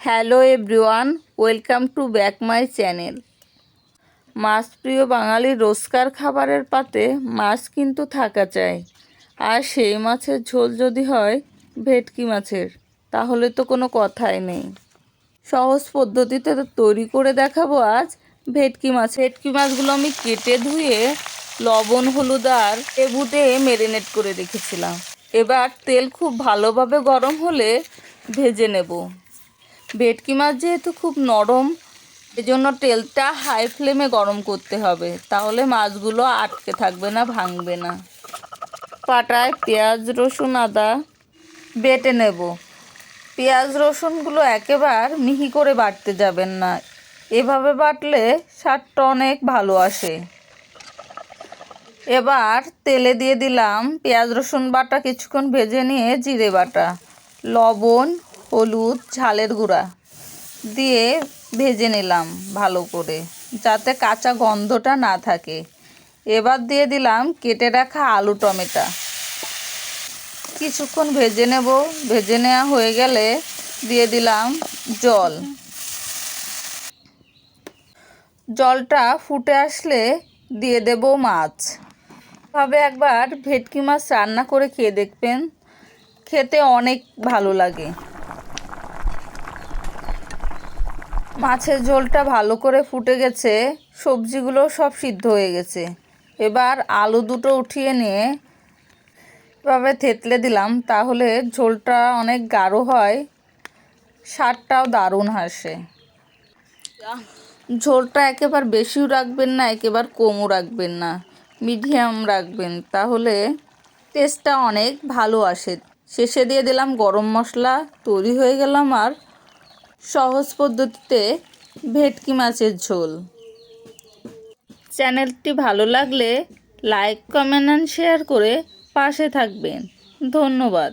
Hello everyone, welcome to back my channel. মাছ প্রিয় বাঙালির রোজকার খাবারের পাতে মাছ কিন্তু থাকা চাই। আর সেই মাছের ঝোল যদি হয় ভেটকি মাছের, তাহলে তো কোনো কথাই নেই। সহজ পদ্ধতিতে তৈরি করে দেখাবো আজ ভেটকি মাছ। ভেটকি মাছগুলো আমি কেটে ধুয়ে লবণ, হলুদ আর লেবু দিয়ে ম্যারিনেট করে রেখেছিলাম। এবার তেল খুব ভালোভাবে গরম হলে ভেজে নেব। ভেটকি মাছ যেহেতু খুব নরম, এজন্য তেলটা হাই ফ্লেমে গরম করতে হবে, তাহলে মাছগুলো আটকে থাকবে না, ভাঙবে না। পাটায় পেঁয়াজ, রসুন, আদা বেটে নেব। পেঁয়াজ রসুনগুলো একেবারে মিহি করে বাটতে যাবেন না, এভাবে বাটলে স্বাদটা অনেক ভালো আসে। এবার তেলে দিয়ে দিলাম পেঁয়াজ রসুন বাটা, কিছুক্ষণ ভেজে নিয়ে জিরে বাটা, লবণ, হলুদ, ঝালের গুঁড়া দিয়ে ভেজে নিলাম ভালো করে, যাতে কাঁচা গন্ধটা না থাকে। এবার দিয়ে দিলাম কেটে রাখা আলু, টমেটো। কিছুক্ষণ ভেজে নেব। ভেজে নেওয়া হয়ে গেলে দিয়ে দিলাম জল। জলটা ফুটে আসলে দিয়ে দেব মাছ। ভাবে একবার ভেটকি মাছ রান্না করে খেয়ে দেখবেন, খেতে অনেক ভালো লাগে। মাছের ঝোলটা ভালো করে ফুটে গেছে, সবজিগুলো সব সিদ্ধ হয়ে গেছে। এবার আলু দুটো উঠিয়ে নিয়ে এভাবে থেতলে দিলাম, তাহলে ঝোলটা অনেক গাঢ় হয়, স্বাদটাও দারুণ আসে। ঝোলটা একেবারে বেশিও রাখবেন না, একেবারে কমও রাখবেন না, মিডিয়াম রাখবেন, তাহলে টেস্টটা অনেক ভালো আসে। শেষে দিয়ে দিলাম গরম মশলা। তৈরি হয়ে গেলাম আর সহজ পদ্ধতিতে ভেটকি মাছের ঝোল। চ্যানেলটি ভালো লাগলে লাইক, কমেন্ট অ্যান্ড শেয়ার করে পাশে থাকবেন। ধন্যবাদ।